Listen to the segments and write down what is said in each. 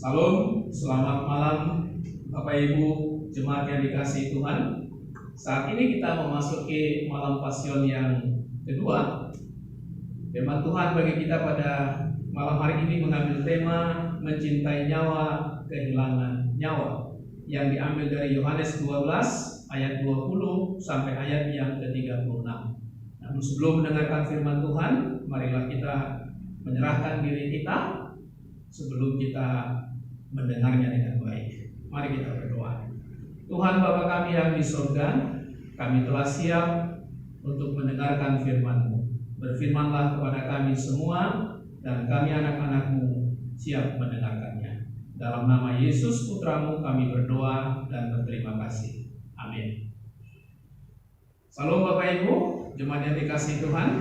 Salam, selamat malam Bapak Ibu jemaat yang dikasihi Tuhan. Saat ini kita memasuki malam Pasion yang kedua. Firman Tuhan bagi kita pada malam hari ini mengambil tema mencintai nyawa, kehilangan nyawa, yang diambil dari Yohanes 12 ayat 20 sampai ayat yang ke-36. Namun sebelum mendengarkan firman Tuhan, marilah kita menyerahkan diri kita sebelum kita mendengarnya dengan baik. Mari kita berdoa. Tuhan Bapa kami yang di surga, kami telah siap untuk mendengarkan firman-Mu. Berfirmanlah kepada kami semua, dan kami anak-anak-Mu siap mendengarkannya. Dalam nama Yesus Putra-Mu kami berdoa dan berterima kasih. Amin. Salam Bapak Ibu, jemaat yang dikasihi Tuhan.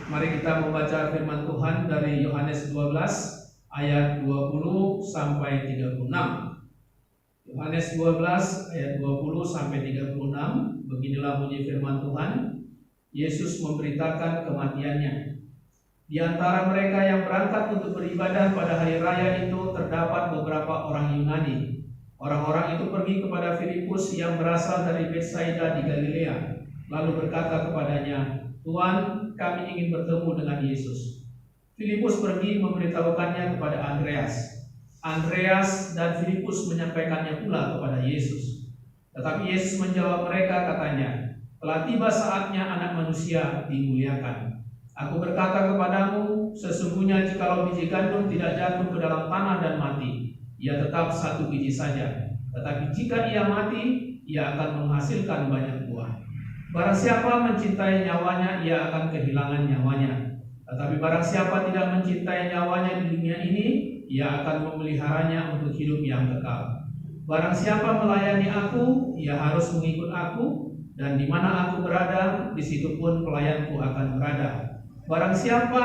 Mari kita membaca firman Tuhan dari Yohanes 12 ayat 20 sampai 36. Yohanes 12 ayat 20 sampai 36. Beginilah bunyi firman Tuhan. Yesus memberitakan kematiannya. Di antara mereka yang berangkat untuk beribadah pada hari raya itu terdapat beberapa orang Yunani. Orang-orang itu pergi kepada Filipus yang berasal dari Betsaida di Galilea, lalu berkata kepadanya, "Tuhan, kami ingin bertemu dengan Yesus." Filipus pergi memberitahukannya kepada Andreas. Andreas dan Filipus menyampaikannya pula kepada Yesus. Tetapi Yesus menjawab mereka, katanya, "Telah tiba saatnya Anak Manusia dimuliakan. Aku berkata kepadamu, sesungguhnya jikalau biji gandum tidak jatuh ke dalam tanah dan mati, ia tetap satu biji saja. Tetapi jika ia mati, ia akan menghasilkan banyak buah. Barang siapa mencintai nyawanya, ia akan kehilangan nyawanya. Tetapi barang siapa tidak mencintai nyawanya di dunia ini, ia akan memeliharanya untuk hidup yang kekal. Barang siapa melayani aku, ia harus mengikut aku, dan di mana aku berada, di situ pun pelayanku akan berada. Barang siapa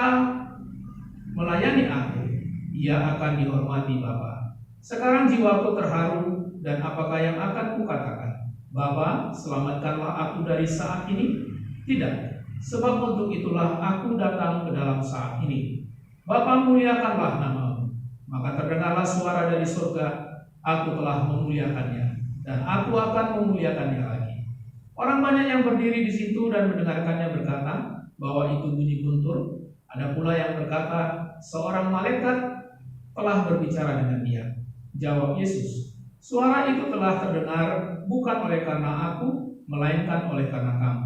melayani aku, ia akan dihormati Bapa. Sekarang jiwaku terharu, dan apakah yang akan kukatakan? Bapa, selamatkanlah aku dari saat ini? Tidak. Sebab untuk itulah aku datang ke dalam saat ini. Bapa, muliakanlah nama-Mu. Maka terdengarlah suara dari surga, aku telah memuliakannya, dan aku akan memuliakannya lagi. Orang banyak yang berdiri di situ dan mendengarkannya berkata bahwa itu bunyi guntur. Ada pula yang berkata, seorang malaikat telah berbicara dengan dia. Jawab Yesus, suara itu telah terdengar bukan oleh karena aku, melainkan oleh karena kamu.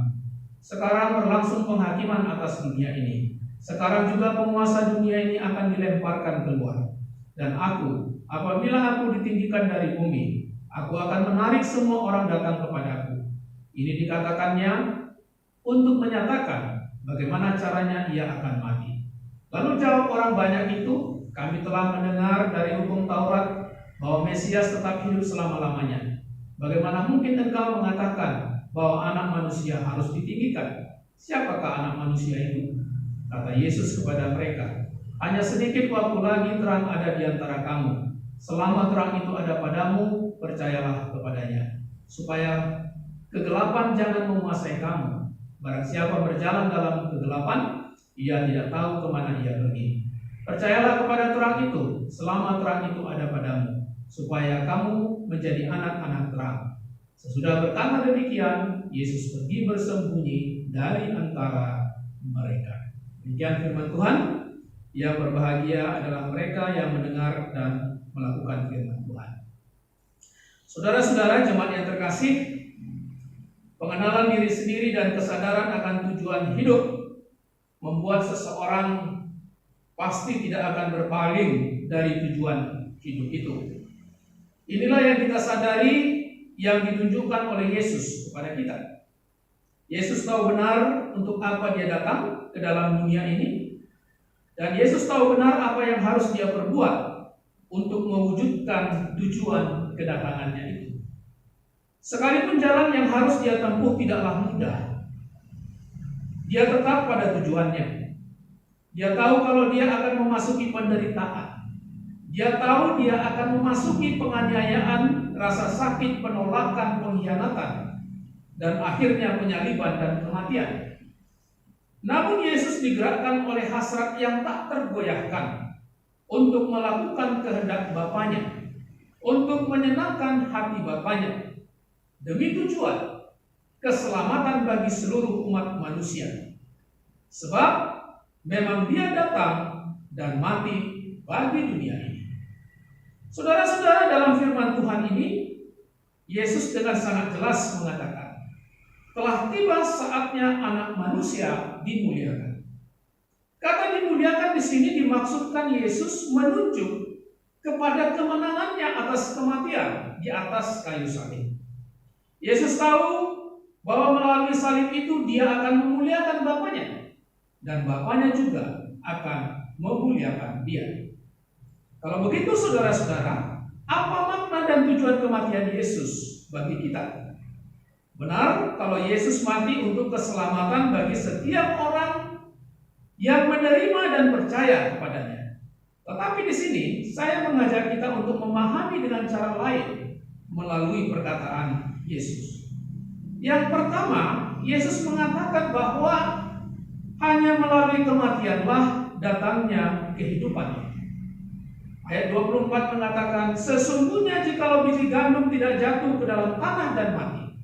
Sekarang berlangsung penghakiman atas dunia ini. Sekarang juga penguasa dunia ini akan dilemparkan keluar. Dan aku, apabila aku ditinggikan dari bumi, aku akan menarik semua orang datang kepadaku. Ini dikatakannya untuk menyatakan bagaimana caranya ia akan mati. Lalu jawab orang banyak itu, kami telah mendengar dari hukum Taurat bahwa Mesias tetap hidup selama-lamanya. Bagaimana mungkin engkau mengatakan bahwa Anak Manusia harus ditinggikan? Siapakah Anak Manusia itu? Kata Yesus kepada mereka, hanya sedikit waktu lagi terang ada di antara kamu. Selama terang itu ada padamu, percayalah kepadanya, supaya kegelapan jangan menguasai kamu. Barang siapa berjalan dalam kegelapan, ia tidak tahu kemana ia pergi. Percayalah kepada terang itu, selama terang itu ada padamu, supaya kamu menjadi anak-anak terang. Sesudah berkata demikian, Yesus pergi bersembunyi dari antara mereka. Demikian firman Tuhan. Yang berbahagia adalah mereka yang mendengar dan melakukan firman Tuhan. Saudara-saudara jemaat yang terkasih, pengenalan diri sendiri dan kesadaran akan tujuan hidup membuat seseorang pasti tidak akan berpaling dari tujuan hidup itu. Inilah yang kita sadari, yang ditunjukkan oleh Yesus kepada kita. Yesus tahu benar untuk apa dia datang ke dalam dunia ini, dan Yesus tahu benar apa yang harus dia perbuat untuk mewujudkan tujuan kedatangannya itu. Sekalipun jalan yang harus dia tempuh tidaklah mudah, dia tetap pada tujuannya. Dia tahu kalau dia akan memasuki penderitaan. Dia tahu dia akan memasuki penganiayaan, rasa sakit, penolakan, pengkhianatan, dan akhirnya penyaliban dan kematian. Namun Yesus digerakkan oleh hasrat yang tak tergoyahkan untuk melakukan kehendak Bapaknya, untuk menyenangkan hati Bapaknya, demi tujuan keselamatan bagi seluruh umat manusia. Sebab memang Dia datang dan mati bagi dunia ini. Saudara-saudara, dalam firman Tuhan ini, Yesus dengan sangat jelas mengatakan, telah tiba saatnya Anak Manusia dimuliakan. Kata dimuliakan di sini dimaksudkan Yesus menunjuk kepada kemenangannya atas kematian di atas kayu salib. Yesus tahu bahwa melalui salib itu Dia akan memuliakan Bapaknya, dan Bapaknya juga akan memuliakan Dia. Kalau begitu saudara-saudara, apa makna dan tujuan kematian Yesus bagi kita? Benar, kalau Yesus mati untuk keselamatan bagi setiap orang yang menerima dan percaya kepadanya. Tetapi di sini saya mengajak kita untuk memahami dengan cara lain melalui perkataan Yesus. Yang pertama, Yesus mengatakan bahwa hanya melalui kematianlah datangnya kehidupan. Ayat 24 mengatakan, sesungguhnya jikalau biji gandum tidak jatuh ke dalam tanah dan mati,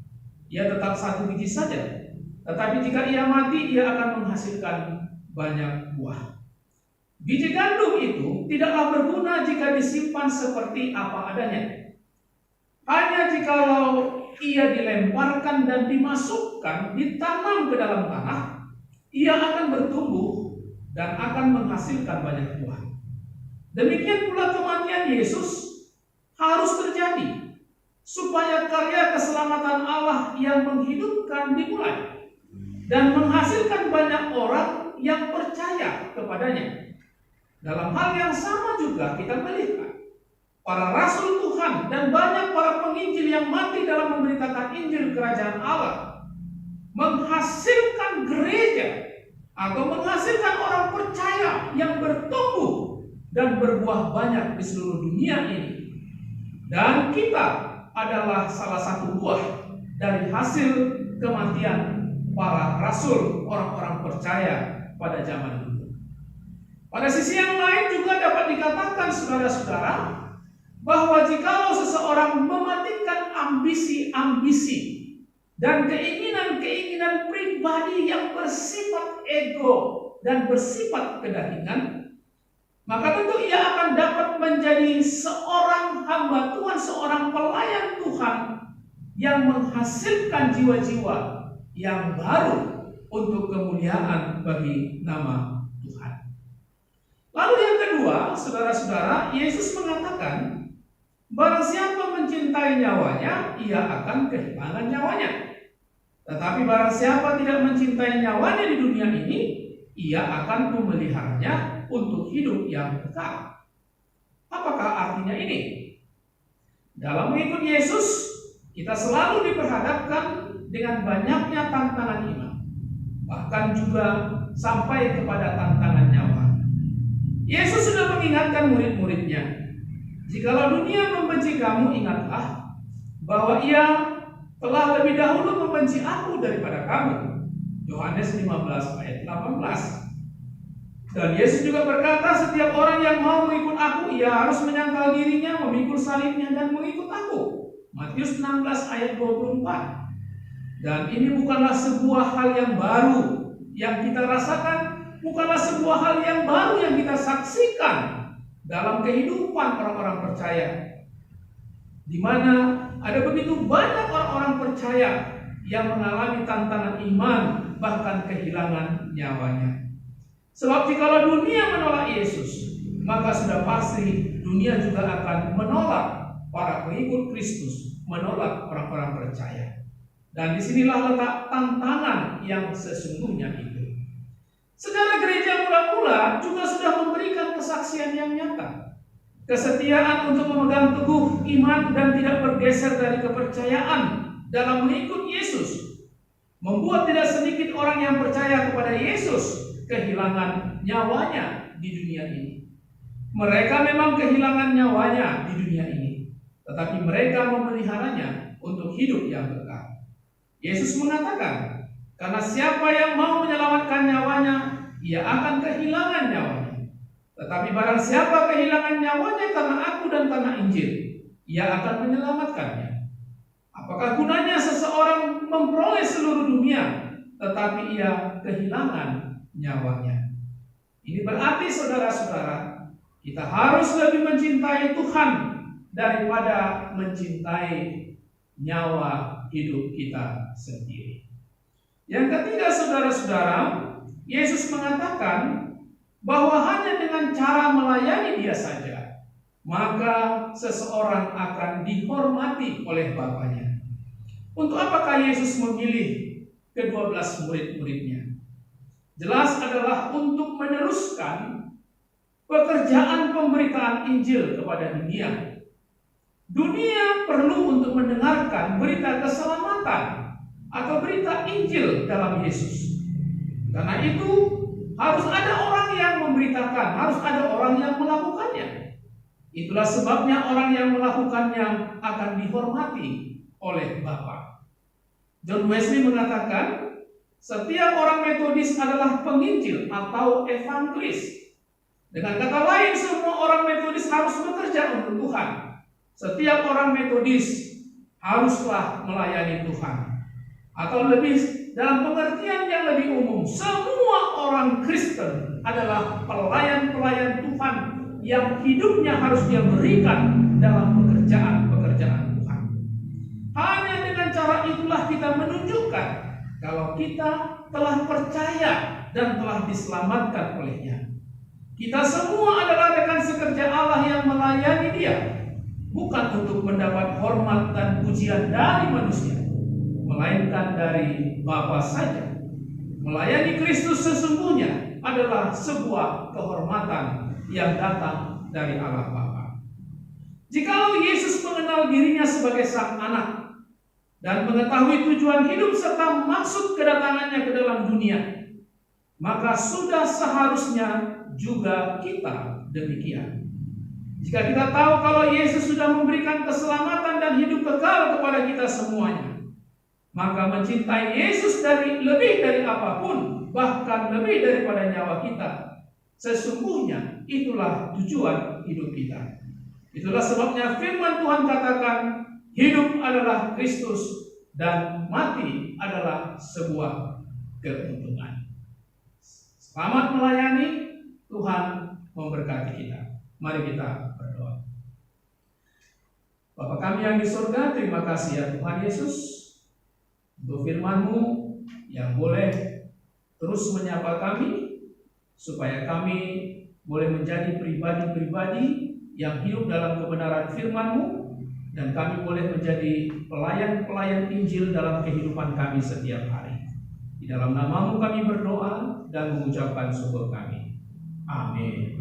ia tetap satu biji saja. Tetapi jika ia mati, ia akan menghasilkan banyak buah. Biji gandum itu tidaklah berguna jika disimpan seperti apa adanya. Hanya jikalau ia dilemparkan dan dimasukkan, ditanam ke dalam tanah, ia akan bertumbuh dan akan menghasilkan banyak buah. Demikian pula kematian Yesus harus terjadi supaya karya keselamatan Allah yang menghidupkan dimulai dan menghasilkan banyak orang yang percaya kepadanya. Dalam hal yang sama juga kita melihat para rasul Tuhan dan banyak para penginjil yang mati dalam memberitakan Injil Kerajaan Allah menghasilkan gereja atau menghasilkan orang percaya yang bertumbuh dan berbuah banyak di seluruh dunia ini. Dan kita adalah salah satu buah dari hasil kematian para rasul, orang-orang percaya pada zaman dulu. Pada sisi yang lain juga dapat dikatakan saudara-saudara, bahwa jikalau seseorang mematikan ambisi-ambisi dan keinginan-keinginan pribadi yang bersifat ego dan bersifat kedagingan, maka tentu ia akan dapat menjadi seorang hamba Tuhan, seorang pelayan Tuhan yang menghasilkan jiwa-jiwa yang baru untuk kemuliaan bagi nama Tuhan. Lalu yang kedua, saudara-saudara, Yesus mengatakan, barang siapa mencintai nyawanya, ia akan kehilangan nyawanya. Tetapi barang siapa tidak mencintai nyawanya di dunia ini, ia akan memeliharanya untuk hidup yang kekal. Apakah artinya ini? Dalam mengikut Yesus, kita selalu diperhadapkan dengan banyaknya tantangan iman, bahkan juga sampai kepada tantangan nyawa. Yesus sudah mengingatkan murid-muridnya, jikalau dunia membenci kamu, ingatlah bahwa ia telah lebih dahulu membenci aku daripada kamu. Yohanes 15 ayat 18. Dan Yesus juga berkata, setiap orang yang mau mengikut aku, ia harus menyangkal dirinya, memikul salibnya, dan mengikut aku. Matius 16 ayat 24. Dan ini bukanlah sebuah hal yang baru yang kita rasakan, bukanlah sebuah hal yang baru yang kita saksikan dalam kehidupan orang-orang percaya, di mana ada begitu banyak orang-orang percaya yang mengalami tantangan iman, bahkan kehilangan nyawanya. Sebab jikalau dunia menolak Yesus, maka sudah pasti dunia juga akan menolak para pengikut Kristus, menolak orang-orang percaya. Dan disinilah letak tantangan yang sesungguhnya itu. Sejarah gereja mula-mula juga sudah memberikan kesaksian yang nyata. Kesetiaan untuk memegang teguh iman dan tidak bergeser dari kepercayaan dalam mengikut Yesus membuat tidak sedikit orang yang percaya kepada Yesus kehilangan nyawanya di dunia ini. Mereka memang kehilangan nyawanya di dunia ini, tetapi mereka memeliharanya untuk hidup yang kekal. Yesus mengatakan, karena siapa yang mau menyelamatkan nyawanya, ia akan kehilangan nyawanya. Tetapi barang siapa kehilangan nyawanya karena aku dan karena Injil, ia akan menyelamatkannya. Apakah gunanya seseorang memperoleh seluruh dunia, tetapi ia kehilangan nyawanya? Ini berarti saudara-saudara, kita harus lebih mencintai Tuhan daripada mencintai nyawa hidup kita sendiri. Yang ketiga, saudara-saudara, Yesus mengatakan bahwa hanya dengan cara melayani Dia saja, maka seseorang akan dihormati oleh Bapaknya. Untuk apakah Yesus memilih ke-12 murid-muridnya? Jelas adalah untuk meneruskan pekerjaan pemberitaan Injil kepada dunia. Dunia perlu untuk mendengarkan berita keselamatan atau berita Injil dalam Yesus. Karena itu harus ada orang yang memberitakan, harus ada orang yang melakukannya. Itulah sebabnya orang yang melakukannya akan dihormati oleh Bapa. John Wesley mengatakan, setiap orang Metodis adalah penginjil atau evangelis. Dengan kata lain, semua orang Metodis harus bekerja untuk Tuhan. Setiap orang Metodis haruslah melayani Tuhan. Atau lebih dalam pengertian yang lebih umum, semua orang Kristen adalah pelayan-pelayan Tuhan yang hidupnya harus dia berikan dalam pekerjaan-pekerjaan Tuhan. Hanya dengan cara itulah kita menunjukkan kalau kita telah percaya dan telah diselamatkan oleh-Nya. Kita semua adalah rekan sekerja Allah yang melayani Dia, bukan untuk mendapat hormat dan pujian dari manusia, melainkan dari Bapa saja. Melayani Kristus sesungguhnya adalah sebuah kehormatan yang datang dari Allah Bapa. Jikalau Yesus mengenal dirinya sebagai Sang Anak dan mengetahui tujuan hidup serta maksud kedatangannya ke dalam dunia, maka sudah seharusnya juga kita demikian. Jika kita tahu kalau Yesus sudah memberikan keselamatan dan hidup kekal kepada kita semuanya, maka mencintai Yesus lebih dari apapun, bahkan lebih daripada nyawa kita, sesungguhnya itulah tujuan hidup kita. Itulah sebabnya firman Tuhan katakan, hidup adalah Kristus dan mati adalah sebuah keuntungan. Selamat melayani, Tuhan memberkati kita. Mari kita berdoa. Bapa kami yang di surga, terima kasih ya Tuhan Yesus untuk firman-Mu yang boleh terus menyapa kami, supaya kami boleh menjadi pribadi-pribadi yang hidup dalam kebenaran firman-Mu, dan kami boleh menjadi pelayan-pelayan Injil dalam kehidupan kami setiap hari. Di dalam nama-Mu kami berdoa dan mengucapkan syukur kami. Amin.